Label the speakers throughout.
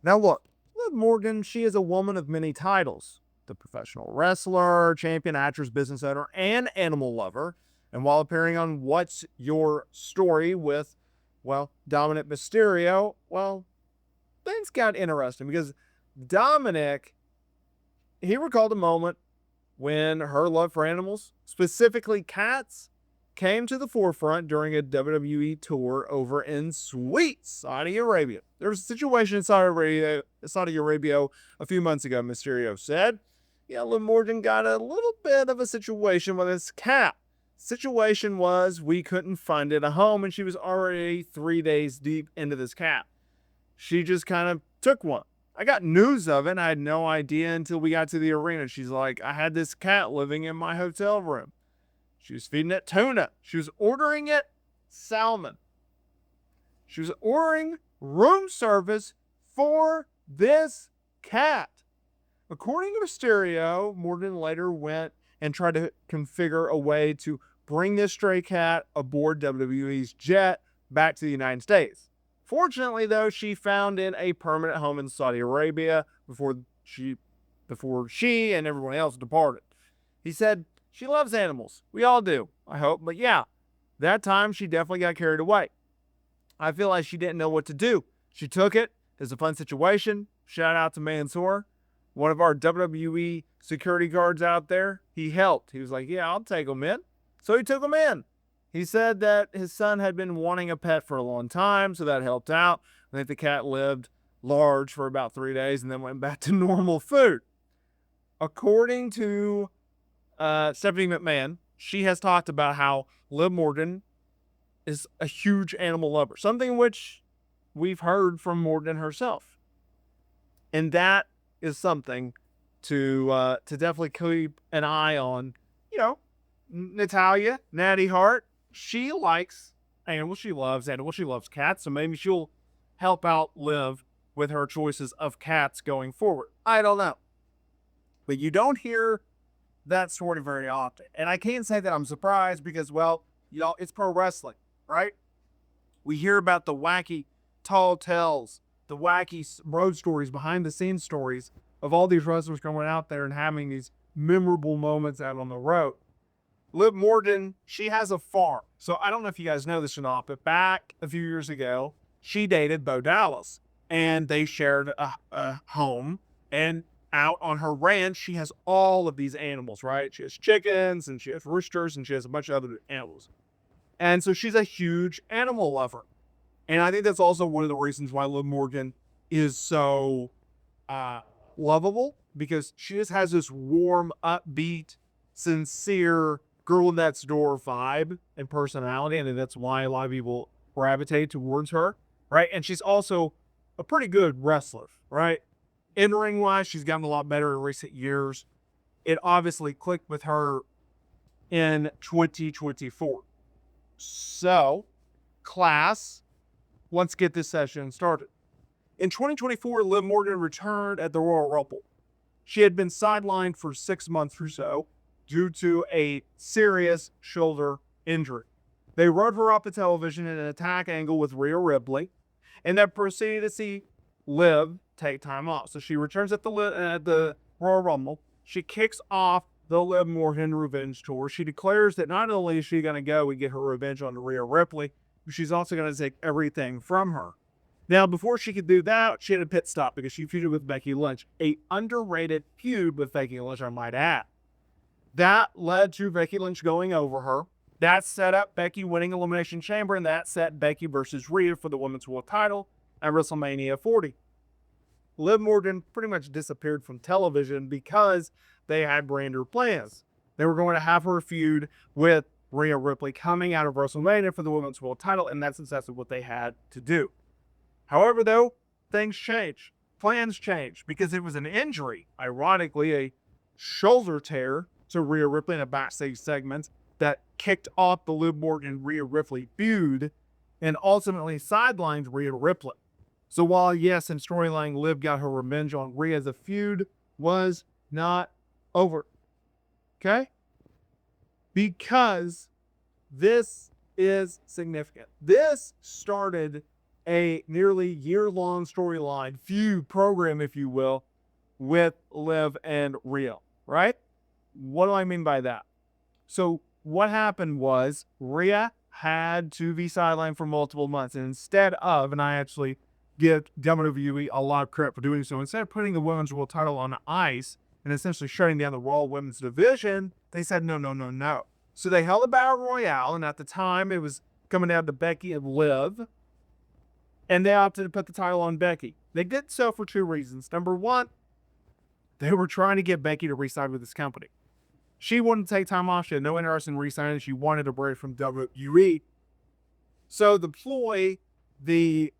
Speaker 1: Now look, Liv Morgan, she is a woman of many titles. The professional wrestler, champion, actress, business owner, and animal lover. And while appearing on What's Your Story with, well, Dominic Mysterio, well, things got interesting because Dominic, he recalled a moment when her love for animals, specifically cats, came to the forefront during a WWE tour over in sweet Saudi Arabia. There was a situation in Saudi Arabia a few months ago, Mysterio said. Yeah, Liv Morgan got a little bit of a situation with his cat. Situation was we couldn't find it a home, and she was already 3 days deep into this cat. She just kind of took one. I got news of it, and I had no idea until we got to the arena. She's like, I had this cat living in my hotel room. She was feeding it tuna. She was ordering it salmon. She was ordering room service for this cat. According to Mysterio, Morgan later went and tried to configure a way to bring this stray cat aboard WWE's jet back to the United States. Fortunately, though, she found it a permanent home in Saudi Arabia before she and everyone else departed. He said, she loves animals. We all do, I hope. But yeah, that time she definitely got carried away. I feel like she didn't know what to do. She took it. It's a fun situation. Shout out to Mansoor, one of our WWE security guards out there. He helped. He was like, yeah, I'll take him in. So he took him in. He said that his son had been wanting a pet for a long time, so that helped out. I think the cat lived large for about 3 days and then went back to normal food. According to Stephanie McMahon, she has talked about how Liv Morgan is a huge animal lover, something which we've heard from Morgan herself. And that is something to definitely keep an eye on. You know, Natalia, Natty Hart, she likes animals. She loves animals. She loves cats. So maybe she'll help out Liv with her choices of cats going forward. I don't know. But you don't hear that story very often. And I can't say that I'm surprised because, well, it's pro wrestling, right? We hear about the wacky tall tales, the wacky road stories, behind the scenes stories of all these wrestlers going out there and having these memorable moments out on the road. Liv Morgan, she has a farm. So I don't know if you guys know this or not, but back a few years ago, she dated Bo Dallas and they shared a home. And out on her ranch, she has all of these animals, right? She has chickens and she has roosters and she has a bunch of other animals. And so she's a huge animal lover. And I think that's also one of the reasons why Liv Morgan is so lovable, because she just has this warm, upbeat, sincere girl next door vibe and personality. And that's why a lot of people gravitate towards her, right? And she's also a pretty good wrestler, right? In-ring wise, she's gotten a lot better in recent years. It obviously clicked with her in 2024. So, class, let's get this session started. In 2024, Liv Morgan returned at the Royal Rumble. She had been sidelined for 6 months or so due to a serious shoulder injury. They wrote her off the television in an attack angle with Rhea Ripley, and then proceeded to see Liv take time off. So she returns at the Royal Rumble. She kicks off the Liv Morgan Revenge Tour. She declares that not only is she going to go and get her revenge on Rhea Ripley, but she's also going to take everything from her. Now, before she could do that, she had a pit stop because she feuded with Becky Lynch. A underrated feud with Becky Lynch, I might add. That led to Becky Lynch going over her. That set up Becky winning Elimination Chamber, and that set Becky versus Rhea for the Women's World title at WrestleMania 40. Liv Morgan pretty much disappeared from television because they had grander plans. They were going to have her feud with Rhea Ripley coming out of WrestleMania for the Women's World title, and that's exactly what they had to do. However, though, things changed. Plans changed because it was an injury, ironically, a shoulder tear to Rhea Ripley in a backstage segment that kicked off the Liv Morgan-Rhea Ripley feud and ultimately sidelined Rhea Ripley. So while, yes, in storyline, Liv got her revenge on Rhea, the feud was not over. Okay? Because this is significant. This started a nearly year-long storyline, feud program, if you will, with Liv and Rhea, right? What do I mean by that? So what happened was Rhea had to be sidelined for multiple months. And instead of, and I actually give WWE a lot of credit for doing so, instead of putting the women's world title on ice and essentially shutting down the Raw women's division, they said, no, no, no, no. So they held a Battle Royale, and at the time it was coming down to Becky and Liv, and they opted to put the title on Becky. They did so for two reasons. Number one, they were trying to get Becky to re-sign with this company. She wouldn't take time off. She had no interest in re-signing. She wanted a break from WWE. So the ploy, the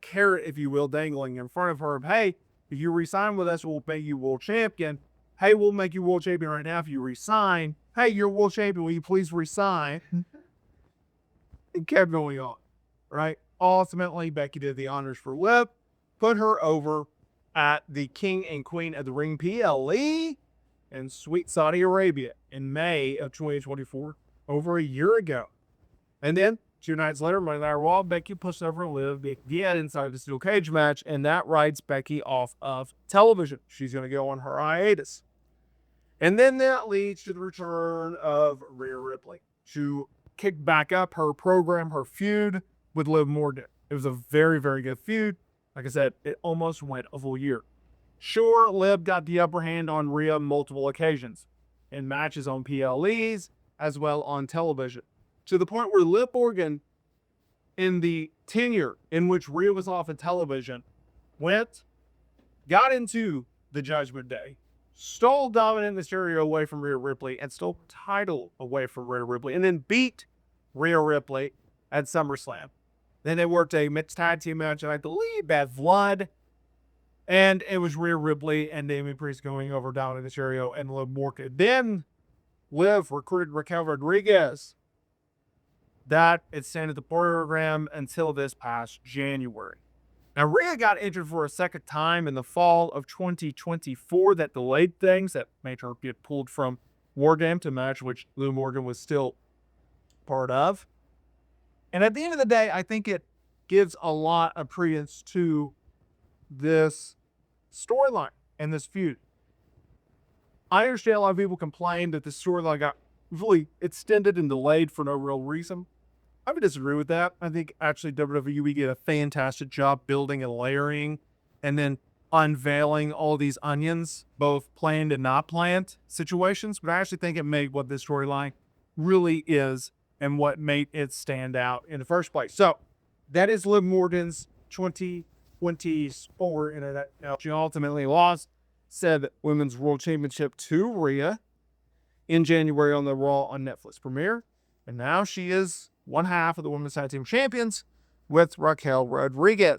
Speaker 1: carrot, if you will, dangling in front of her of, hey, if you re-sign with us, we'll make you world champion. Hey, we'll make you world champion right now if you re-sign. Hey, you're world champion. Will you please re-sign? It kept going on, right? Ultimately, Becky did the honors for Liv, put her over at the King and Queen of the Ring PLE in sweet Saudi Arabia in May of 2024, over a year ago. And then 2 nights later, Monday Night Raw, Becky pushed over Liv again inside the steel cage match, and that writes Becky off of television. She's going to go on her hiatus. And then that leads to the return of Rhea Ripley to kick back up her program, her feud with Liv Morgan. It was a very, very good feud. Like I said, it almost went a full year. Sure, Liv got the upper hand on Rhea multiple occasions in matches on PLEs as well on television, to the point where Liv Morgan, in the tenure in which Rhea was off of television, got into the Judgment Day, stole Dominant Mysterio away from Rhea Ripley, and stole the title away from Rhea Ripley, and then beat Rhea Ripley at SummerSlam. Then they worked a mixed tag team match, and I believe Bad Blood. And it was Rhea Ripley and Damian Priest going over Dominant Mysterio and Liv Morgan. Then Liv recruited Raquel Rodriguez. That extended the program until this past January. Now, Rhea got injured for a second time in the fall of 2024. That delayed things, that made her get pulled from War Game to match, which Liv Morgan was still part of. And at the end of the day, I think it gives a lot of credence to this storyline and this feud. I understand a lot of people complain that the storyline got really extended and delayed for no real reason. I would disagree with that. I think actually WWE did a fantastic job building and layering and then unveiling all these onions, both planned and not planned situations. But I actually think it made what this storyline really is and what made it stand out in the first place. So that is Liv Morgan's 2024 in a nutshell. She ultimately lost said Women's World Championship to Rhea in January on the Raw on Netflix premiere. And now she is one half of the Women's Tag Team Champions with Raquel Rodriguez.